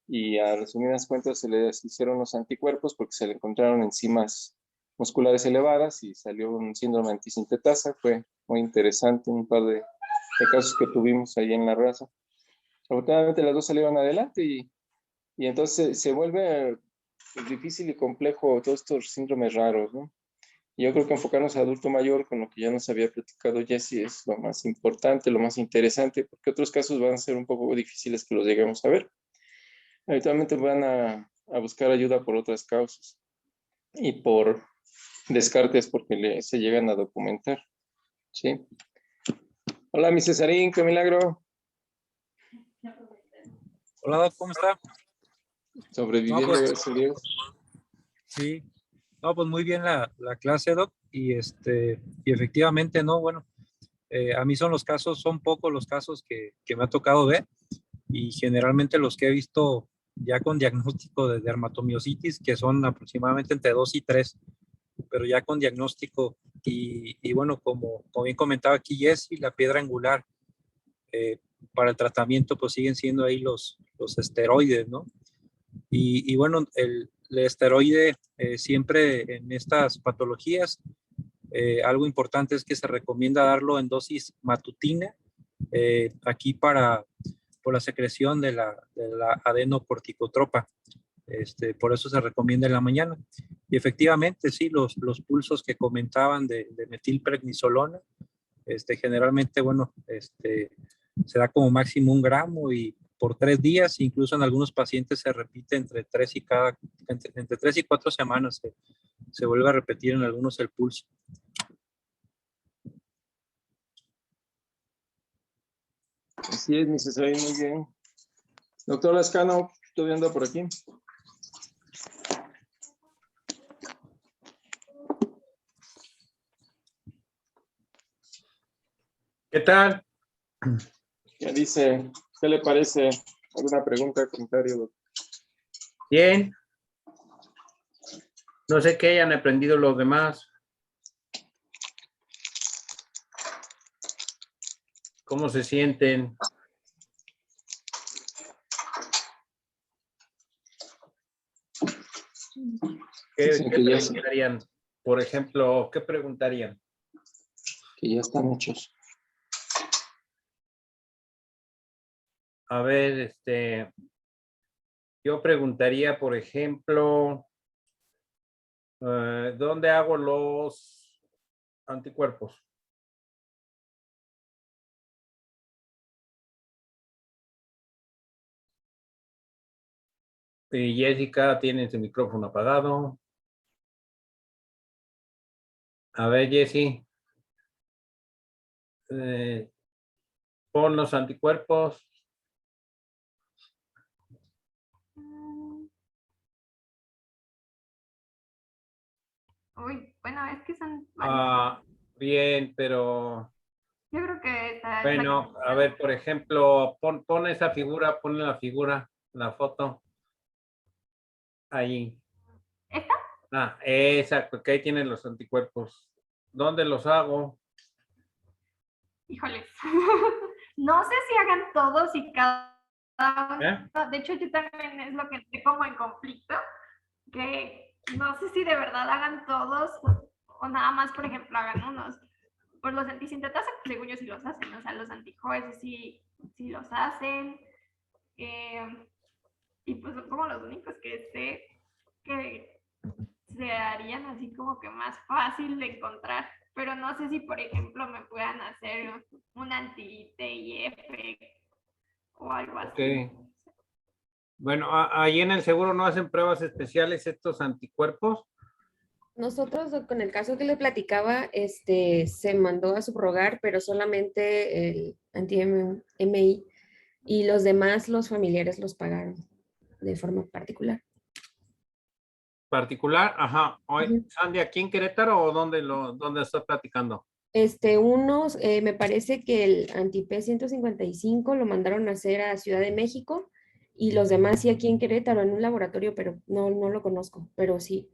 Y a resumidas cuentas se les hicieron los anticuerpos porque se le encontraron enzimas musculares elevadas y salió un síndrome antisintetasa. Fue muy interesante, un par de casos que tuvimos ahí en la raza. Afortunadamente las 2 salieron adelante y entonces se vuelve difícil y complejo todos estos síndromes raros, ¿no? Y yo creo que enfocarnos a adulto mayor, con lo que ya nos había platicado Jesse, es lo más importante, lo más interesante, porque otros casos van a ser un poco difíciles que los lleguemos a ver. Habitualmente van a buscar ayuda por otras causas y por descartes porque se llegan a documentar, ¿sí? Hola, mi Cesarín, qué milagro. Hola, Doc, ¿cómo está? Sobreviviendo, No, pues, gracias a Dios. sí, no, pues muy bien la clase, Doc, y efectivamente, no, bueno, a mí son pocos los casos que me ha tocado ver, y generalmente los que he visto ya con diagnóstico de dermatomiositis, que son aproximadamente entre 2 y 3, pero ya con diagnóstico, y bueno, como bien comentaba aquí Jessy, la piedra angular para el tratamiento, pues siguen siendo ahí los esteroides, ¿no? Y bueno, el esteroide siempre en estas patologías, algo importante es que se recomienda darlo en dosis matutina, aquí por la secreción de la adenocorticotropa. Por eso se recomienda en la mañana. Y efectivamente, sí, los pulsos que comentaban de metilprednisolona, generalmente, bueno, se da como máximo 1 gramo y por 3 días, incluso en algunos pacientes se repite entre 3 y 4 semanas, se vuelve a repetir en algunos el pulso. Así es, mi Cesarín, muy bien. Doctor Lascano, ¿todavía anda por aquí? ¿Qué tal? ¿Qué dice? ¿Qué le parece? ¿Alguna pregunta, comentario, doctor? Bien. No sé qué hayan aprendido los demás. ¿Cómo se sienten? ¿Qué Dicen que ya se- preguntarían? Por ejemplo, ¿qué preguntarían? que ya están hechos. A ver, yo preguntaría, por ejemplo, ¿dónde hago los anticuerpos? Y Jessica tiene su micrófono apagado. A ver, Jessie. Pon los anticuerpos. Uy, bueno, es que son varios. Bien, pero Yo creo que esta es la bueno, que- a ver, por ejemplo, pon esa figura, pon la figura, la foto. Ahí. ¿Esta? Exacto, que ahí tienen los anticuerpos. ¿Dónde los hago? Híjoles. No sé si hagan todos y cada ¿Eh? uno. De hecho, yo también es lo que estoy como en conflicto, que no sé si de verdad hagan todos o nada más, por ejemplo, hagan unos. Pues los antisintetasa, según yo sí los hacen, o sea, los antijoes sí los hacen. Y pues son como los únicos que sé que se harían así como que más fácil de encontrar. Pero no sé si, por ejemplo, me puedan hacer un anti-TIF o algo así. Ok. Bueno, ahí en el seguro no hacen pruebas especiales estos anticuerpos. Nosotros, con el caso que le platicaba, se mandó a subrogar, pero solamente el anti-MI y los demás, los familiares los pagaron de forma particular. Particular, ajá. Ujú. ¿Sandy aquí en Querétaro o dónde estás platicando? Unos, me parece que el anti-P155 lo mandaron a hacer a Ciudad de México y los demás sí aquí en Querétaro, en un laboratorio, pero no lo conozco, pero sí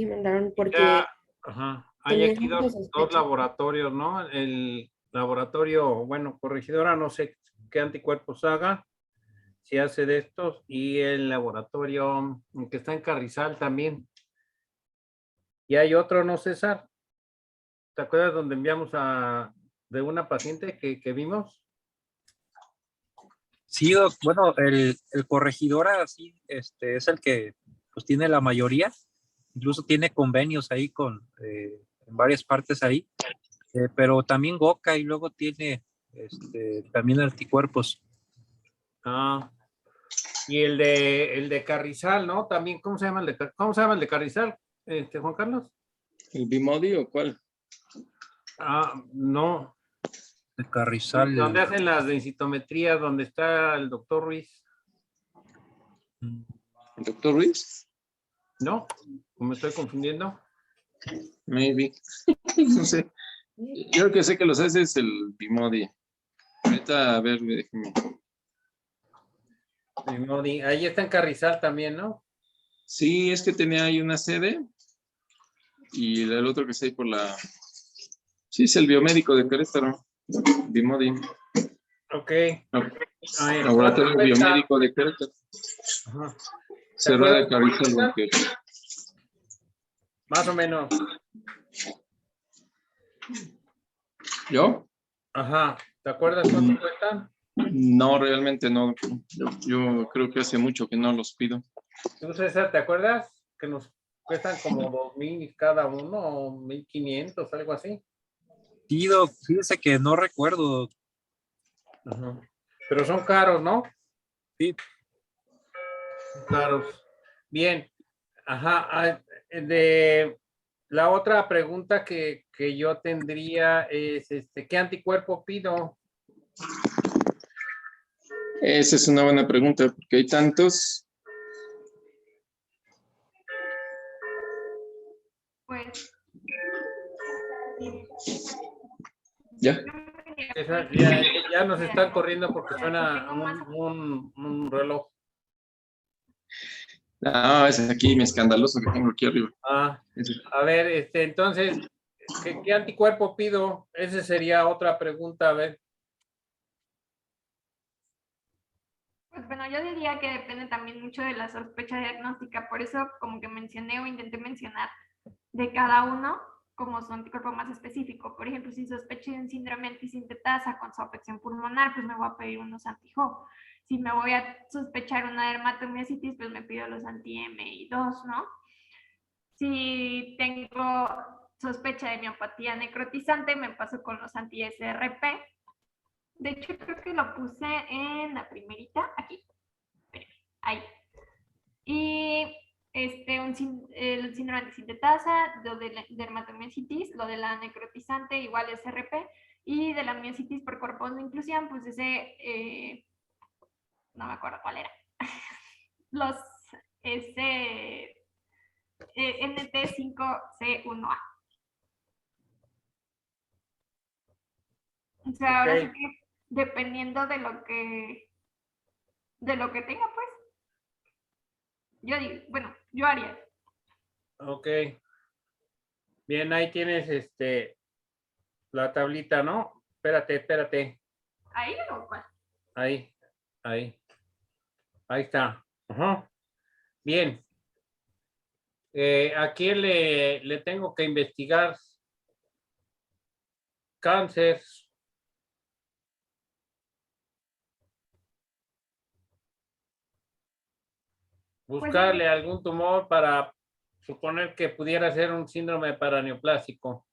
mandaron porque Ya, ajá. Hay tenían aquí mucha dos sospecha. laboratorios, ¿no? El laboratorio, bueno, corregidora, no sé qué anticuerpos haga, si hace de estos, y el laboratorio que está en Carrizal también. Y hay otro, ¿no, César? ¿Te acuerdas donde enviamos de una paciente que vimos? Sí, bueno, el corregidora sí, es el que pues tiene la mayoría, incluso tiene convenios ahí en varias partes ahí, pero también Goca y luego tiene también anticuerpos. Ah, y el de Carrizal, ¿no? También, ¿cómo se llama cómo se llama el de Carrizal? Juan Carlos. ¿El Bimodi o cuál? No. De Carrizal. ¿Dónde hacen las densitometrías? ¿Dónde está el doctor Ruiz? ¿El doctor Ruiz? ¿No? ¿O me estoy confundiendo? Maybe. No sé. Yo lo que sé que los hace es el Bimodi. Ahorita, a ver, déjeme. Ahí está en Carrizal también, ¿no? Sí, es que tenía ahí una sede y el otro que está ahí por la... Sí, es el biomédico de Querétaro. Bimodi. Ok. Laboratorio biomédico de Querétaro. Ajá. Cerrada de Carrizal 28. Más o menos. ¿Yo? Ajá. ¿Te acuerdas cuánto cuestan? No, realmente no. Yo creo que hace mucho que no los pido. ¿Tú, César, te acuerdas? Que nos cuestan como 2,000 cada uno, o 1,500, algo así. Sí, fíjese que no recuerdo. Ajá. Pero son caros, ¿no? Sí. Caros. Bien. Ajá. De la otra pregunta que yo tendría es, ¿qué anticuerpo pido? Esa es una buena pregunta, porque hay tantos. Pues. ¿Ya? Ya nos están corriendo porque suena un reloj. Ah, es aquí mi escandaloso que tengo aquí arriba. A ver, entonces, ¿qué anticuerpo pido? Esa sería otra pregunta, a ver. bueno, yo diría que depende también mucho de la sospecha diagnóstica, por eso como que mencioné o intenté mencionar de cada uno como su anticuerpo más específico. Por ejemplo, si sospecho de un síndrome antisintetasa con su afección pulmonar, pues me voy a pedir unos anti-HO. Si me voy a sospechar una dermatomiositis, pues me pido los anti-MI2, ¿no? Si tengo sospecha de miopatía necrotizante, me paso con los anti-SRP. De hecho, creo que lo puse en la primerita, aquí. Ahí. Y el síndrome antisintetasa, lo de la dermatomiositis, lo de la necrotizante, igual SRP, y de la miositis por cuerpos de inclusión, pues ese, no me acuerdo cuál era. Los NT5C1A. O sea, ahora sí que dependiendo de lo que tenga, pues. Yo digo, bueno, yo haría. Ok. Bien, ahí tienes la tablita, ¿no? Espérate. ¿Ahí o cuál? Ahí. Ahí está. Ajá. Bien. ¿A quién le tengo que investigar cáncer? Buscarle algún tumor para suponer que pudiera ser un síndrome paraneoplásico.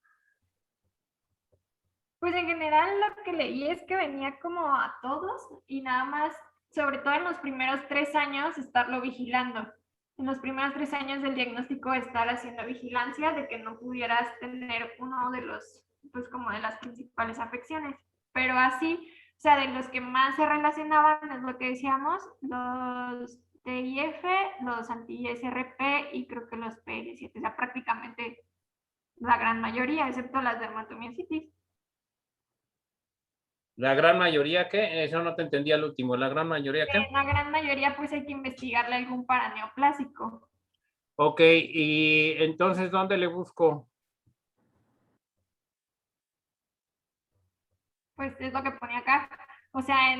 Pues en general lo que leí es que venía como a todos y nada más, sobre todo en los primeros 3 años, estarlo vigilando. En los primeros 3 años del diagnóstico estar haciendo vigilancia de que no pudieras tener uno de los, pues como de las principales afecciones. Pero así, o sea, de los que más se relacionaban es lo que decíamos, los TIF, los anti-SRP y creo que los PL7, o sea, prácticamente la gran mayoría, excepto las dermatomiositis. ¿La gran mayoría qué? Eso no te entendía el último. ¿La gran mayoría qué? La gran mayoría pues hay que investigarle algún paraneoplásico. Ok, y entonces, ¿dónde le busco? Pues es lo que ponía acá. O sea,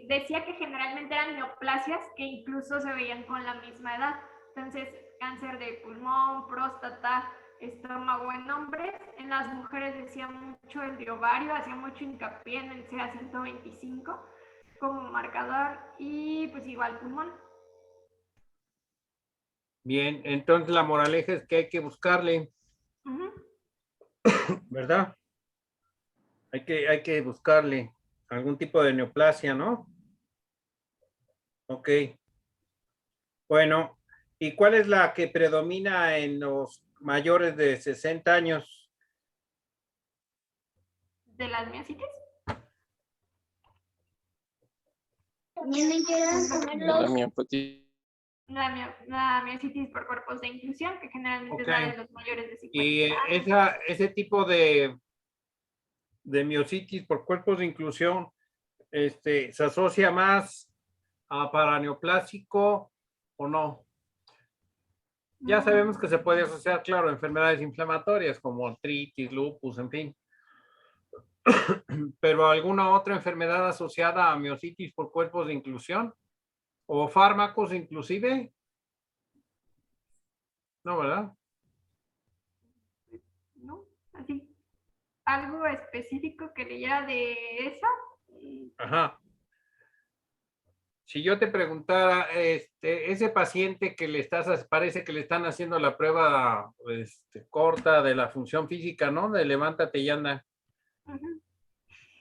decía que generalmente eran neoplasias que incluso se veían con la misma edad. Entonces, cáncer de pulmón, próstata, estómago en hombres. En las mujeres decía mucho el de ovario, hacía mucho hincapié en el CA125 como marcador y pues igual pulmón. Bien, entonces la moraleja es que hay que buscarle, ¿verdad? Hay que buscarle algún tipo de neoplasia, ¿no? Ok. Bueno, ¿y cuál es la que predomina en los mayores de 60 años? ¿De las miositis? La miopatía. La miositis por cuerpos de inclusión, que generalmente es la de los mayores de 50 Y años. ese tipo de miositis por cuerpos de inclusión, ¿se asocia más a paraneoplásico o no? Ya sabemos que se puede asociar, claro, a enfermedades inflamatorias como artritis, lupus, en fin. Pero alguna otra enfermedad asociada a miositis por cuerpos de inclusión o fármacos inclusive. No, ¿verdad? ¿No? Así, algo específico que leyera de esa. Ajá. Si yo te preguntara, ese paciente que parece que le están haciendo la prueba corta de la función física, ¿no? De levántate y anda.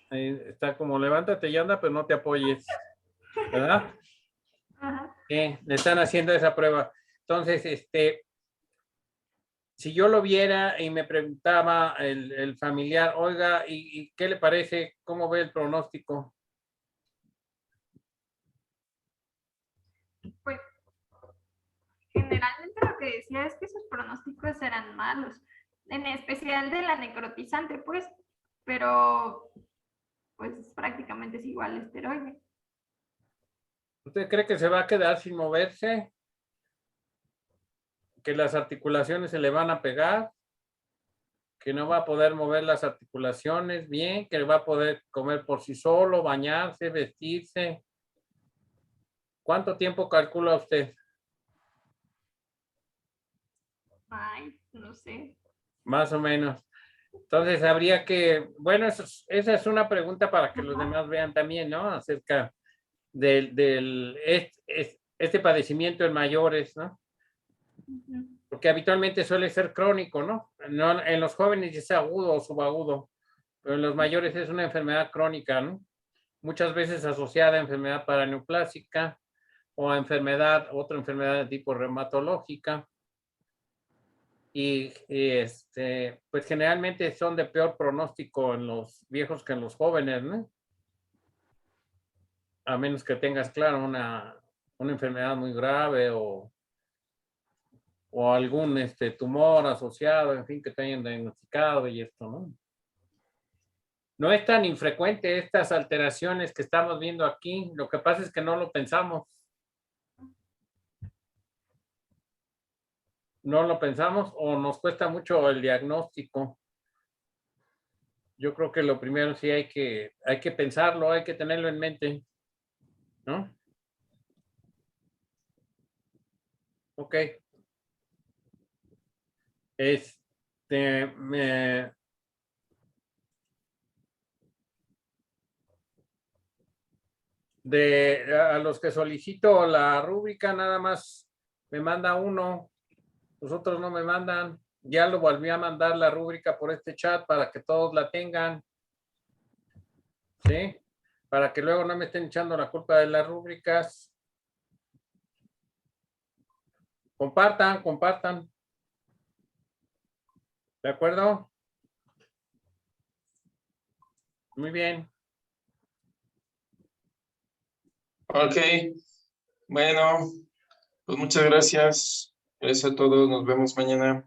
Está como levántate y anda, pero no te apoyes, ¿verdad? Ajá. Le están haciendo esa prueba. Entonces, si yo lo viera y me preguntaba el familiar, oiga, ¿y qué le parece? ¿Cómo ve el pronóstico? Pues generalmente lo que decía es que sus pronósticos eran malos, en especial de la necrotizante, pues, pero pues prácticamente es igual al esteroide. ¿Usted cree que se va a quedar sin moverse? ¿Que las articulaciones se le van a pegar? ¿Que no va a poder mover las articulaciones bien? ¿Que va a poder comer por sí solo, bañarse, vestirse? ¿Cuánto tiempo calcula usted? Ay, no sé. Más o menos. Entonces habría que, bueno, esa es una pregunta para que los Ajá. demás vean también, ¿no? Acerca este padecimiento en mayores, ¿no? Ujú. Porque habitualmente suele ser crónico, ¿no? En los jóvenes es agudo o subagudo, pero en los mayores es una enfermedad crónica, ¿no? Muchas veces asociada a enfermedad paraneoplásica o a otra enfermedad de tipo reumatológica. Y pues generalmente son de peor pronóstico en los viejos que en los jóvenes, ¿no? A menos que tengas, claro, una enfermedad muy grave o algún tumor asociado, en fin, que te hayan diagnosticado y esto, ¿no? No es tan infrecuente estas alteraciones que estamos viendo aquí. Lo que pasa es que no lo pensamos. No lo pensamos o nos cuesta mucho el diagnóstico. Yo creo que lo primero sí hay que pensarlo, hay que tenerlo en mente, ¿no? Ok. A los que solicito la rúbrica, nada más me manda uno, los otros no me mandan. Ya lo volví a mandar la rúbrica por este chat para que todos la tengan, ¿sí? Para que luego no me estén echando la culpa de las rúbricas. Compartan, compartan. ¿De acuerdo? Muy bien. Ok, bueno, pues muchas gracias. Gracias a todos, nos vemos mañana.